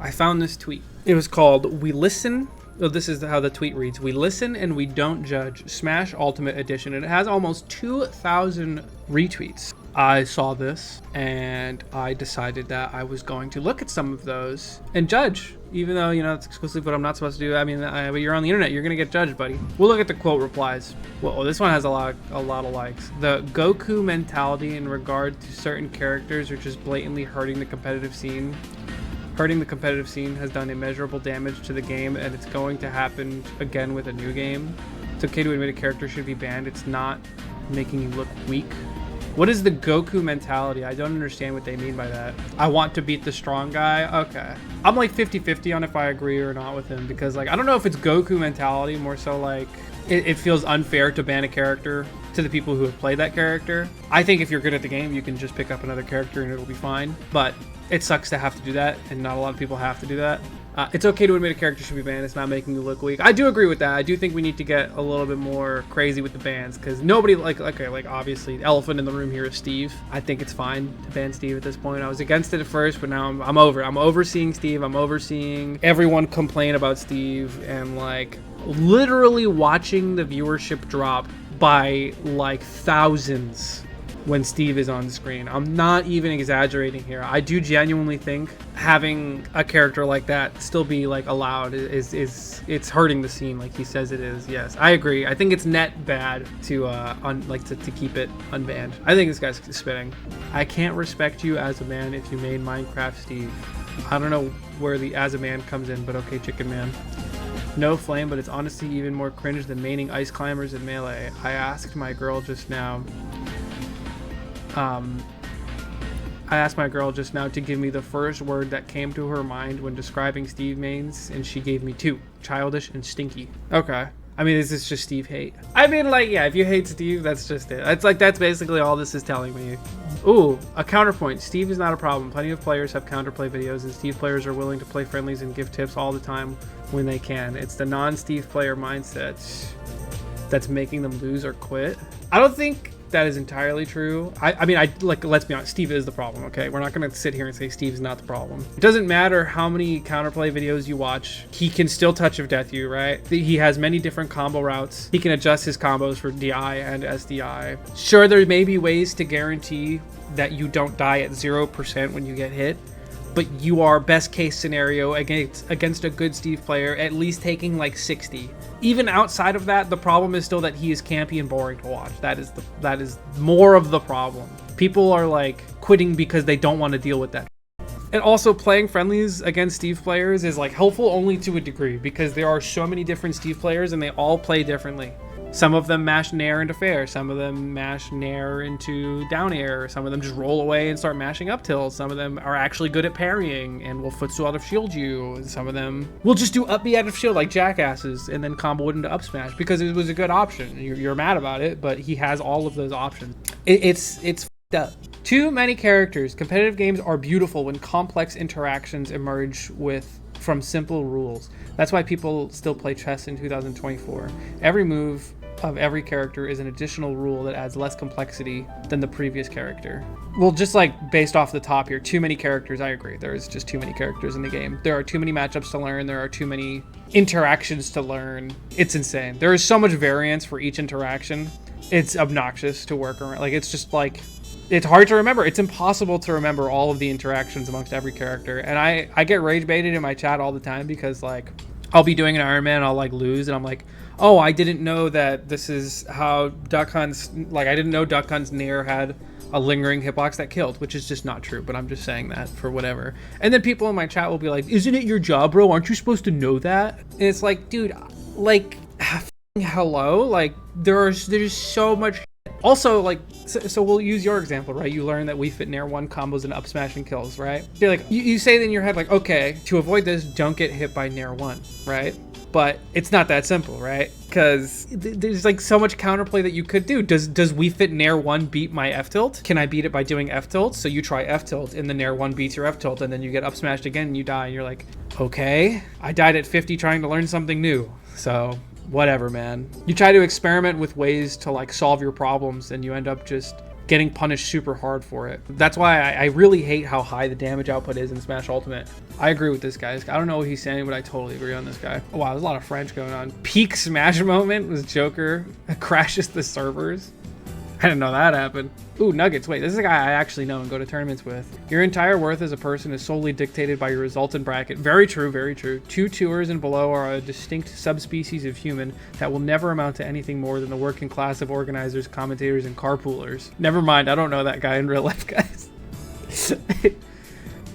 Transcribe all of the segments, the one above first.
I found this tweet. It was called "We Listen." Oh, this is how the tweet reads. "We listen and we don't judge. Smash Ultimate Edition." And it has almost 2,000 retweets. I saw this and I decided that I was going to look at some of those and judge, even though, you know, it's exclusive what I'm not supposed to do. I mean, but you're on the internet, you're going to get judged, buddy. We'll look at the quote replies. Well, this one has a lot of likes. "The Goku mentality in regard to certain characters are just blatantly hurting the competitive scene. Hurting the competitive scene has done immeasurable damage to the game, and it's going to happen again with a new game. It's okay to admit a character should be banned. It's not making you look weak." What is the Goku mentality? I don't understand what they mean by that. I want to beat the strong guy? Okay. I'm like 50-50 on if I agree or not with him, because like, I don't know if it's Goku mentality, more so like it feels unfair to ban a character to the people who have played that character. I think if you're good at the game, you can just pick up another character and it'll be fine. But it sucks to have to do that, and not a lot of people have to do that. It's okay to admit a character should be banned. It's not making you look weak. I do agree with that. I do think we need to get a little bit more crazy with the bans, because nobody like obviously the elephant in the room here is Steve. I think it's fine to ban Steve at this point. I was against it at first, but now I'm over. I'm overseeing Steve. I'm overseeing everyone complain about Steve, and like literally watching the viewership drop by like thousands when Steve is on screen. I'm not even exaggerating here. I do genuinely think having a character like that still be like allowed is it's hurting the scene like he says it is. Yes, I agree. I think it's net bad to to keep it unbanned. I think this guy's spitting. "I can't respect you as a man if you made Minecraft Steve." I don't know where the as a man comes in, but okay, Chicken Man. "No flame, but it's honestly even more cringe than maining ice climbers in Melee. I asked my girl just now to give me the first word that came to her mind when describing Steve mains, and she gave me two: childish and stinky." Okay. I mean, is this just Steve hate? I mean, like, yeah, if you hate Steve, that's just it. It's like, that's basically all this is telling me. Ooh, a counterpoint. "Steve is not a problem. Plenty of players have counterplay videos, and Steve players are willing to play friendlies and give tips all the time when they can. It's the non-Steve player mindset that's making them lose or quit." I don't think that is entirely true. I mean, let's be honest, Steve is the problem, okay? We're not gonna sit here and say Steve is not the problem. It doesn't matter how many counterplay videos you watch, he can still touch of death you, right? He has many different combo routes. He can adjust his combos for DI and SDI. Sure, there may be ways to guarantee that you don't die at 0% when you get hit, but you are best case scenario against a good Steve player at least taking like 60. Even outside of that, the problem is still that he is campy and boring to watch. That is more of the problem. People are like quitting because they don't want to deal with that. And also, playing friendlies against Steve players is like helpful only to a degree, because there are so many different Steve players and they all play differently. Some of them mash nair into fair, some of them mash nair into down air, some of them just roll away and start mashing up tilts, some of them are actually good at parrying and will footstool out of shield you, and some of them will just do up B out of shield like jackasses and then combo it into up smash because it was a good option. You're mad about it, but he has all of those options. It's f***ed up. Too many characters. Competitive games are beautiful when complex interactions emerge from simple rules. That's why people still play chess in 2024. Every move of every character is an additional rule that adds less complexity than the previous character. Well, just like based off the top here, too many characters. I agree. There's just too many characters in the game. There are too many matchups to learn. There are too many interactions to learn. It's insane. There is so much variance for each interaction. It's obnoxious to work around. Like, it's just like, it's hard to remember. It's impossible to remember all of the interactions amongst every character. And I get rage baited in my chat all the time because like I'll be doing an Iron Man and I'll like lose and I'm like, oh, I didn't know that this is how Duck Hunt's, like I didn't know Duck Hunt's Nair had a lingering hitbox that killed, which is just not true, but I'm just saying that for whatever. And then people in my chat will be like, isn't it your job, bro? Aren't you supposed to know that? And it's like, dude, like, hello? Like, there's so much. Also, like, so we'll use your example, right? You learn that we fit Nair 1 combos and up smash and kills, right? You're like, you say in your head, like, okay, to avoid this, don't get hit by Nair 1, right? But it's not that simple, right? Because there's like so much counterplay that you could do. Does we fit Nair 1 beat my F tilt? Can I beat it by doing F tilt? So you try F tilt and the Nair 1 beats your F tilt and then you get up smashed again and you die and you're like, okay, I died at 50 trying to learn something new. So whatever, man. You try to experiment with ways to like solve your problems and you end up just getting punished super hard for it. That's why I really hate how high the damage output is in Smash Ultimate. I agree with this guy. I don't know what he's saying, but I totally agree on this guy. Oh, wow, there's a lot of French going on. Peak Smash moment was Joker crashes the servers. I didn't know that happened. Ooh, Nuggets. Wait, this is a guy I actually know and go to tournaments with. Your entire worth as a person is solely dictated by your resultant bracket. Very true, very true. 2 tours and below are a distinct subspecies of human that will never amount to anything more than the working class of organizers, commentators, and carpoolers. Never mind, I don't know that guy in real life, guys.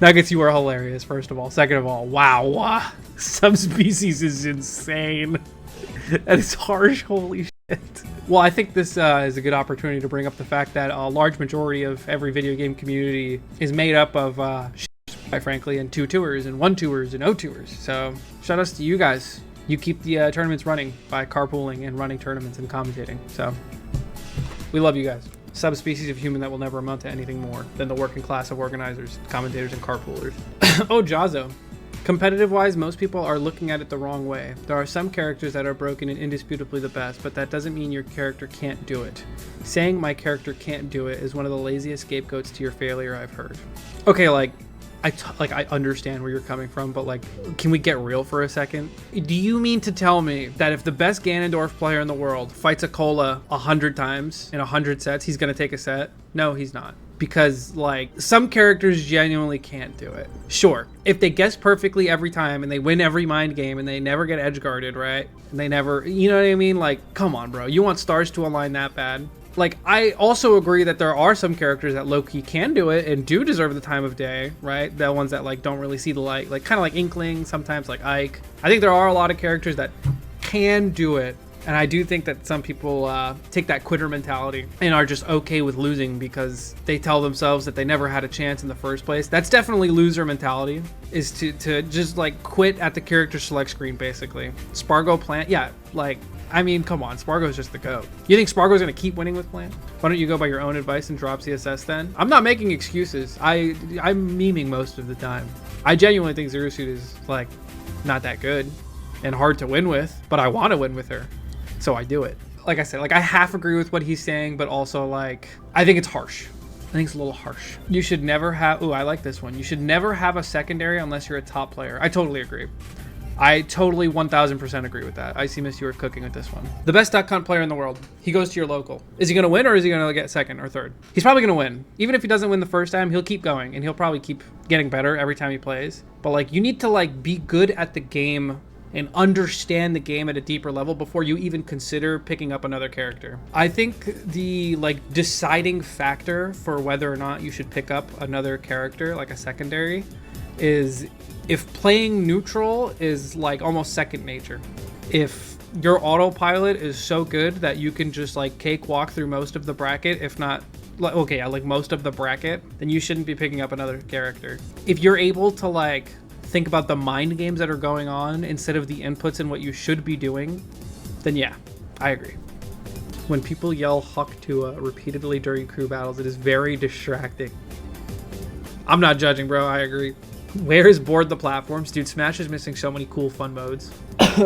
Nuggets, you are hilarious, first of all. Second of all, wow. Subspecies is insane. That is harsh, holy shit. Well, I think this is a good opportunity to bring up the fact that a large majority of every video game community is made up of, quite frankly, and 2 tours and 1 tours and 0 tours. So shout outs to you guys. You keep the tournaments running by carpooling and running tournaments and commentating. So we love you guys. Subspecies of human that will never amount to anything more than the working class of organizers, commentators, and carpoolers. Oh, Jazzo. Competitive-wise, most people are looking at it the wrong way. There are some characters that are broken and indisputably the best, but that doesn't mean your character can't do it. Saying my character can't do it is one of the laziest scapegoats to your failure I've heard. Okay, I understand where you're coming from, but like, can we get real for a second? Do you mean to tell me that if the best Ganondorf player in the world fights a Cola 100 times in 100 sets, he's gonna take a set? No, he's not. Because like some characters genuinely can't do it. Sure, if they guess perfectly every time and they win every mind game and they never get edge guarded, right? And they never, you know what I mean? Like, come on, bro. You want stars to align that bad? Like, I also agree that there are some characters that low-key can do it and do deserve the time of day, right? The ones that like don't really see the light, like kind of like Inkling, sometimes like Ike. I think there are a lot of characters that can do it. And I do think that some people take that quitter mentality and are just okay with losing because they tell themselves that they never had a chance in the first place. That's definitely loser mentality, is to just like quit at the character select screen, basically. Spargo Plant, yeah, like, I mean, come on, Spargo's just the GOAT. You think Spargo's gonna keep winning with Plant? Why don't you go by your own advice and drop CSS then? I'm not making excuses. I'm memeing most of the time. I genuinely think Zero Suit is like not that good and hard to win with, but I want to win with her. So I do it. Like I said, like I half agree with what he's saying, but also like, I think it's harsh. I think it's a little harsh. You should never have, ooh, I like this one. You should never have a secondary unless you're a top player. I totally agree. I totally 1000% agree with that. I see Miss, you were cooking with this one. The best duck hunt player in the world. He goes to your local. Is he gonna win or is he gonna get second or third? He's probably gonna win. Even if he doesn't win the first time, he'll keep going and he'll probably keep getting better every time he plays. But like, you need to like be good at the game and understand the game at a deeper level before you even consider picking up another character. I think the like deciding factor for whether or not you should pick up another character, like a secondary, is if playing neutral is like almost second nature. If your autopilot is so good that you can just like cakewalk through most of the bracket, if not, okay, yeah, like most of the bracket, then you shouldn't be picking up another character. If you're able to like think about the mind games that are going on instead of the inputs and what you should be doing, then yeah, I agree. When people yell Huck to repeatedly during crew battles, it is very distracting. I'm not judging, bro. I agree. Where is Board the Platforms? Dude, Smash is missing so many cool fun modes.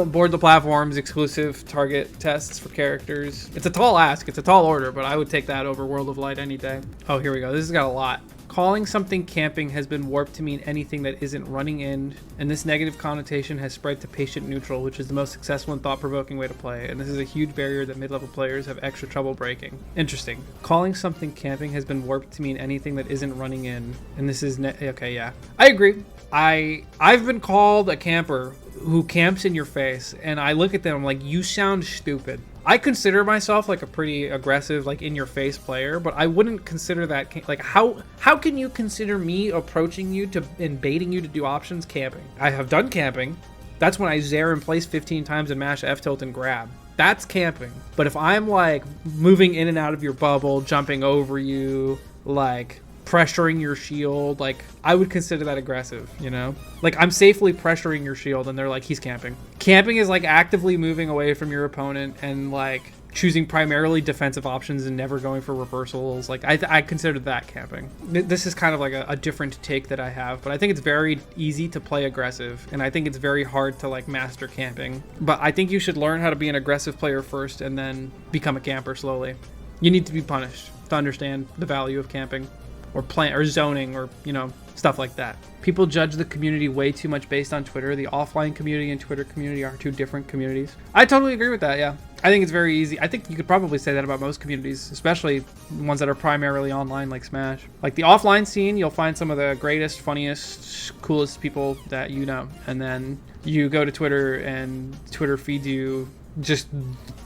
Board the Platforms, exclusive target tests for characters. It's a tall ask. It's a tall order, but I would take that over World of Light any day. Oh, here we go. This has got a lot. Calling something camping has been warped to mean anything that isn't running in, and this negative connotation has spread to patient neutral, which is the most successful and thought-provoking way to play, and this is a huge barrier that mid-level players have extra trouble breaking. Interesting. Calling something camping has been warped to mean anything that isn't running in, and this is okay, yeah. I agree. I've been called a camper who camps in your face, and I look at them, I'm like, you sound stupid. I consider myself like a pretty aggressive, like in your face player, but I wouldn't consider that like how can you consider me approaching you and baiting you to do options camping? I have done camping. That's when I zare in place 15 times and mash F tilt and grab. That's camping. But if I'm like moving in and out of your bubble, jumping over you, like pressuring your shield, like I would consider that aggressive, you know? Like I'm safely pressuring your shield and they're like, he's camping. Camping is like actively moving away from your opponent and like choosing primarily defensive options and never going for reversals. Like I consider that camping. This is kind of like a different take that I have, but I think it's very easy to play aggressive and I think it's very hard to like master camping. But I think you should learn how to be an aggressive player first and then become a camper slowly. You need to be punished. to understand the value of camping or zoning or, you know, stuff like that. People judge the community way too much based on Twitter. The offline community and Twitter community are two different communities. I totally agree with that, yeah. I think it's very easy. I think you could probably say that about most communities, especially ones that are primarily online like Smash. Like the offline scene, you'll find some of the greatest, funniest, coolest people that you know. And then you go to Twitter and Twitter feeds you just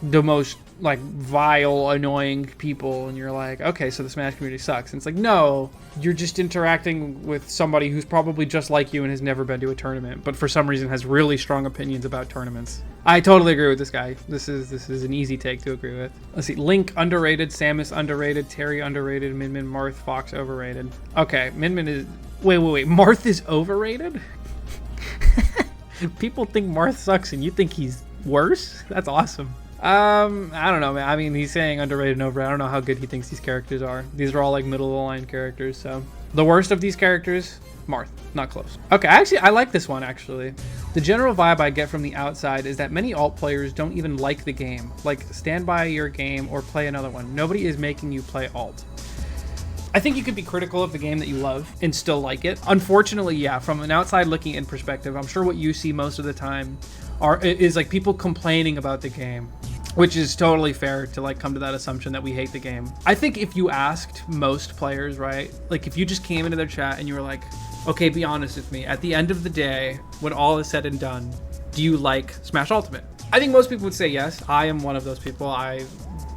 the most like vile, annoying people, and you're like, okay, so the Smash community sucks. And it's like, no, you're just interacting with somebody who's probably just like you and has never been to a tournament, but for some reason has really strong opinions about tournaments. I totally agree with this guy. This is an easy take to agree with. Let's see. Link underrated, Samus underrated, Terry underrated, Min Min, Marth, Fox overrated. Okay, Min Min is wait. Marth is overrated? People think Marth sucks and you think he's worse? That's awesome. I don't know, man. I mean, he's saying underrated and overrated. I don't know how good he thinks these characters are. These are all like middle of the line characters, so. The worst of these characters, Marth. Not close. Okay, actually, I like this one, actually. The general vibe I get from the outside is that many alt players don't even like the game. Like, stand by your game or play another one. Nobody is making you play alt. I think you could be critical of the game that you love and still like it. Unfortunately, yeah, from an outside looking in perspective, I'm sure what you see most of the time is like people complaining about the game, which is totally fair to like come to that assumption that we hate the game. I think if you asked most players, right, like if you just came into their chat and you were like, okay, be honest with me, at the end of the day, when all is said and done, do you like Smash Ultimate? I think most people would say yes. I am one of those people.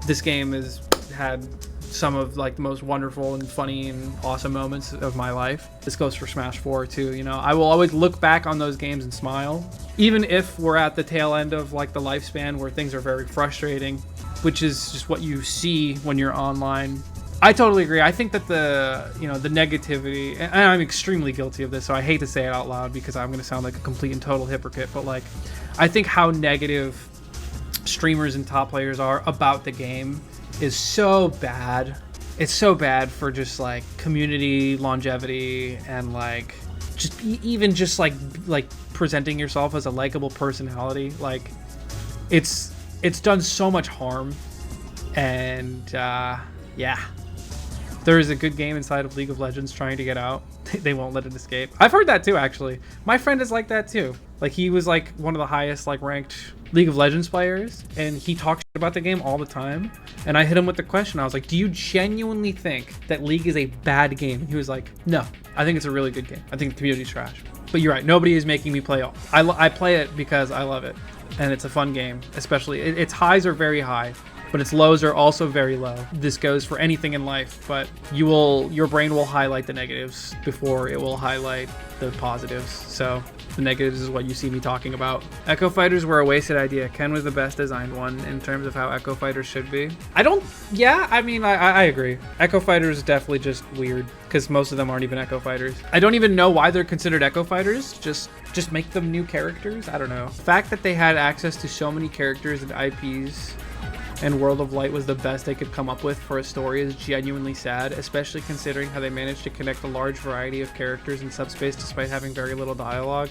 This game has had some of like the most wonderful and funny and awesome moments of my life. This goes for Smash 4 too, you know. I will always look back on those games and smile, even if we're at the tail end of like the lifespan where things are very frustrating, which is just what you see when you're online. I totally agree. I think that the negativity, and I'm extremely guilty of this, so I hate to say it out loud because I'm going to sound like a complete and total hypocrite, but like I think how negative streamers and top players are about the game is so bad. It's so bad for just like community longevity and like just even just like presenting yourself as a likable personality. Like it's done so much harm. And yeah, there is a good game inside of League of Legends trying to get out. They won't let it escape. I've heard that too, actually. My friend is like that too. Like he was like one of the highest like ranked League of Legends players, and he talks about the game all the time. And I hit him with the question. I was like, do you genuinely think that League is a bad game? And he was like, no, I think it's a really good game. I think the community's trash. But you're right, nobody is making me play all. I play it because I love it, and it's a fun game. Especially its highs are very high, but its lows are also very low. This goes for anything in life, but your brain will highlight the negatives before it will highlight the positives. So the negatives is what you see me talking about. Echo Fighters were a wasted idea. Ken was the best designed one in terms of how Echo Fighters should be. I mean, I agree. Echo Fighters is definitely just weird because most of them aren't even Echo Fighters. I don't even know why they're considered Echo Fighters. Just make them new characters. I don't know. The fact that they had access to so many characters and IPs and World of Light was the best they could come up with for a story is genuinely sad, especially considering how they managed to connect a large variety of characters in subspace despite having very little dialogue.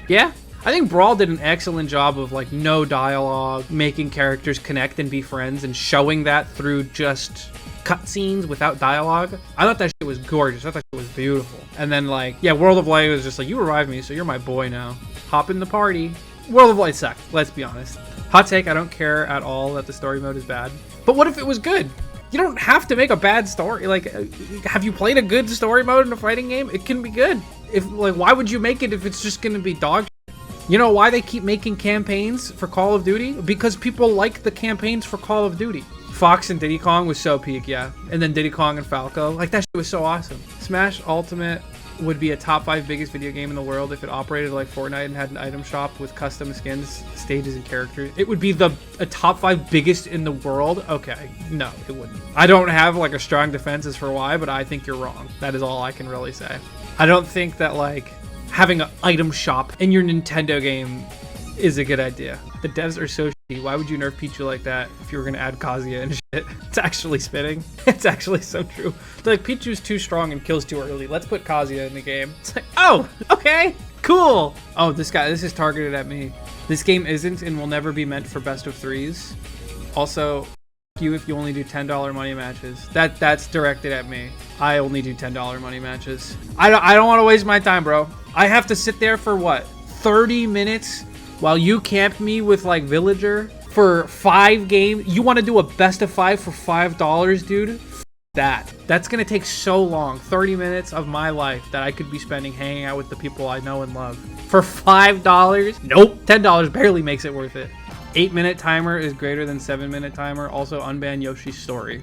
Yeah, I think Brawl did an excellent job of like no dialogue, making characters connect and be friends, and showing that through just cutscenes without dialogue. I thought that shit was gorgeous. I thought it was beautiful. And then like, yeah, World of Light was just like, you revived me, so you're my boy now. Hop in the party. World of Light sucked, let's be honest. Hot take, I don't care at all that the story mode is bad. But what if it was good? You don't have to make a bad story. Like, have you played a good story mode in a fighting game? It can be good. Why would you make it if it's just gonna be dog shit? You know why they keep making campaigns for Call of Duty? Because people like the campaigns for Call of Duty. Fox and Diddy Kong was so peak, yeah. And then Diddy Kong and Falco. Like, that shit was so awesome. Smash Ultimate would be a top 5 biggest video game in the world if it operated like Fortnite and had an item shop with custom skins, stages, and characters. It would be a top 5 biggest in the world? Okay, no, it wouldn't. I don't have like a strong defense as for why, but I think you're wrong. That is all I can really say. I don't think that like having an item shop in your Nintendo game is a good idea. The devs are so shitty. Why would you nerf Pichu like that if you were gonna add Kazuya and shit? It's actually spitting. It's actually so true. They're like, Pichu's too strong and kills too early. Let's put Kazuya in the game. It's like, oh, okay, cool. Oh, this is targeted at me. This game isn't and will never be meant for best of 3s. Also, you if you only do $10 money matches. That's directed at me. I only do $10 money matches. I don't want to waste my time, bro. I have to sit there for what, 30 minutes while you camp me with like Villager for 5 games. You want to do a best of 5 for $5, dude? That's gonna take so long. 30 minutes of my life that I could be spending hanging out with the people I know and love for $5. Nope. $10 barely makes it worth it. 8-minute timer is greater than 7-minute timer. Also unban Yoshi's Story.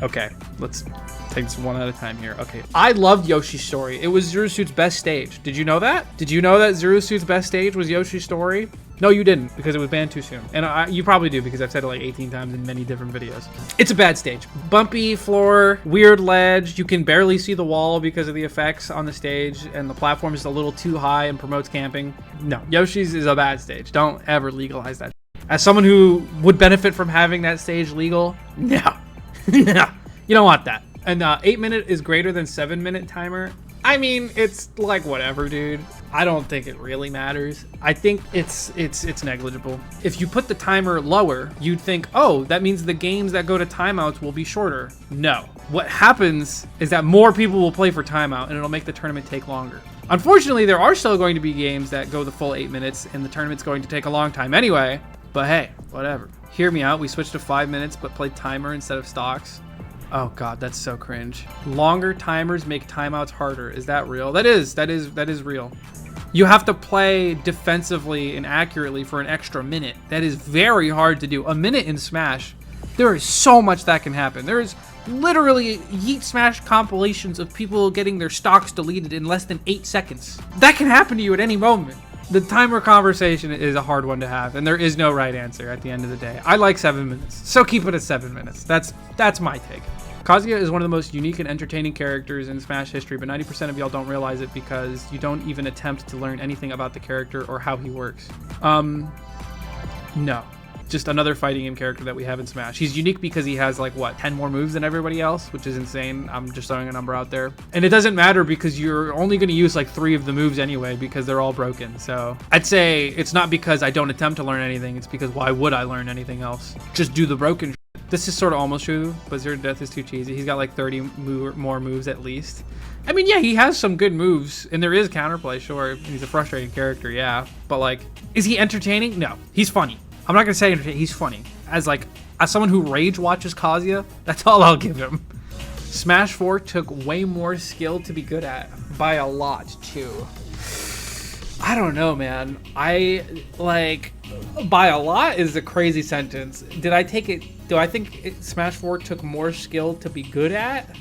Okay, let's take this one at a time here. Okay, I loved Yoshi's Story. It was Zero Suit's best stage. Did you know that? Did you know that Zero Suit's best stage was Yoshi's Story? No, you didn't, because it was banned too soon. And you probably do, because I've said it like 18 times in many different videos. It's a bad stage. Bumpy floor, weird ledge. You can barely see the wall because of the effects on the stage, and the platform is a little too high and promotes camping. No, Yoshi's is a bad stage. Don't ever legalize that. As someone who would benefit from having that stage legal, no. No, you don't want that. And 8-minute is greater than 7-minute timer. I mean, it's like whatever, dude. I don't think it really matters. I think it's negligible. If you put the timer lower, you'd think, oh, that means the games that go to timeouts will be shorter. No. What happens is that more people will play for timeout, and it'll make the tournament take longer. Unfortunately, there are still going to be games that go the full 8 minutes, and the tournament's going to take a long time anyway. But hey, whatever. Hear me out. We switched to 5 minutes, but played timer instead of stocks. Oh god, that's so cringe. Longer timers make timeouts harder. Is that real? That is real. You have to play defensively and accurately for an extra minute. That is very hard to do. A minute in Smash, there is so much that can happen. There is literally Yeet Smash compilations of people getting their stocks deleted in less than 8 seconds. That can happen to you at any moment. The timer conversation is a hard one to have, and there is no right answer at the end of the day. I like 7 minutes, so keep it at 7 minutes. That's my take. Kazuya is one of the most unique and entertaining characters in Smash history, but 90% of y'all don't realize it because you don't even attempt to learn anything about the character or how he works. No. Just another fighting game character that we have in Smash. He's unique because he has like, what, 10 more moves than everybody else, which is insane. I'm just throwing a number out there. And it doesn't matter because you're only going to use like 3 of the moves anyway because they're all broken. So I'd say it's not because I don't attempt to learn anything. It's because why would I learn anything else? Just do the broken shit. This is sort of almost true, but Zero to Death is too cheesy. He's got like 30 more moves at least. I mean, yeah, he has some good moves, and there is counterplay, sure. He's a frustrating character, yeah. But like, is he entertaining? No, he's funny. I'm not gonna say entertaining, he's funny. As someone who rage watches Kazuya, that's all I'll give him. Smash 4 took way more skill to be good at, by a lot too. I don't know, man. By a lot is a crazy sentence. Do I think Smash 4 took more skill to be good at?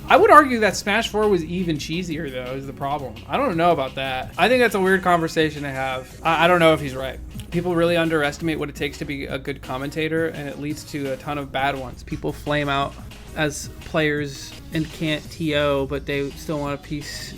I would argue that Smash 4 was even cheesier, though, is the problem. I don't know about that. I think that's a weird conversation to have. I don't know if he's right. People really underestimate what it takes to be a good commentator, and it leads to a ton of bad ones. People flame out as players and can't TO, but they still want a place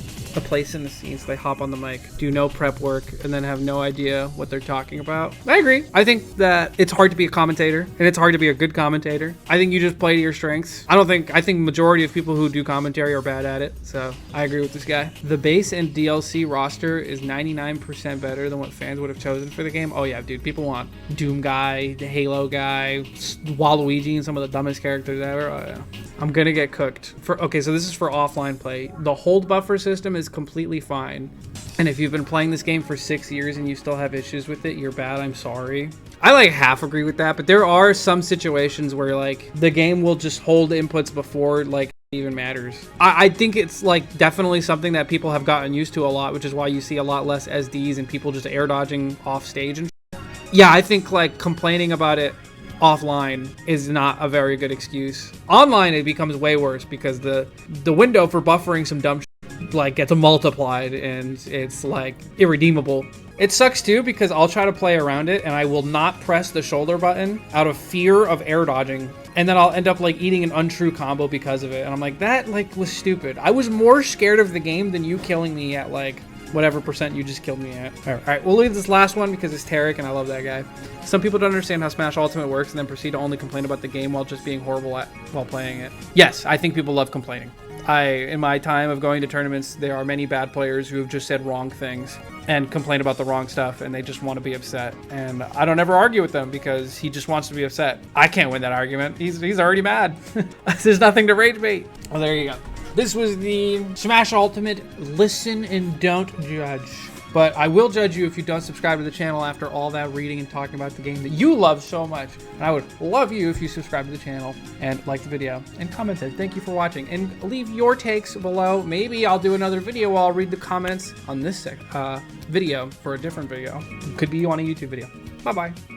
in the scene, so they hop on the mic, do no prep work, and then have no idea what they're talking about. I agree. I think that it's hard to be a commentator, and it's hard to be a good commentator. I think you just play to your strengths. I think majority of people who do commentary are bad at it, so I agree with this guy. The base and DLC roster is 99% better than what fans would have chosen for the game. Oh yeah, dude, people want Doom guy, the Halo guy, Waluigi, and some of the dumbest characters ever. Oh yeah. I'm gonna get cooked. Okay, so this is for offline play. The hold buffer system is completely fine. And if you've been playing this game for 6 years and you still have issues with it, you're bad, I'm sorry. I half agree with that, but there are some situations where the game will just hold inputs before it even matters. I think it's definitely something that people have gotten used to a lot, which is why you see a lot less SDs and people just air dodging off stage and yeah, I think complaining about it offline is not a very good excuse. Online it becomes way worse because the window for buffering some dumb shit gets multiplied and it's irredeemable. It sucks too because I'll try to play around it and I will not press the shoulder button out of fear of air dodging, and then I'll end up eating an untrue combo because of it, and I'm like, that was stupid. I was more scared of the game than you killing me at whatever percent you just killed me at. All right, we'll leave this last one because it's Tarek and I love that guy. Some people don't understand how Smash Ultimate works and then proceed to only complain about the game while just being horrible while playing it. Yes, I think people love complaining. In my time of going to tournaments, there are many bad players who have just said wrong things. and complain about the wrong stuff, and they just want to be upset. And I don't ever argue with them because he just wants to be upset. I can't win that argument. He's already mad. There's nothing to rage bait. Well, there you go. This was the Smash Ultimate Listen and Don't Judge. But I will judge you if you don't subscribe to the channel after all that reading and talking about the game that you love so much. And I would love you if you subscribe to the channel and like the video and commented. Thank you for watching. And leave your takes below. Maybe I'll do another video where I'll read the comments on this video for a different video. Could be on a YouTube video. Bye-bye.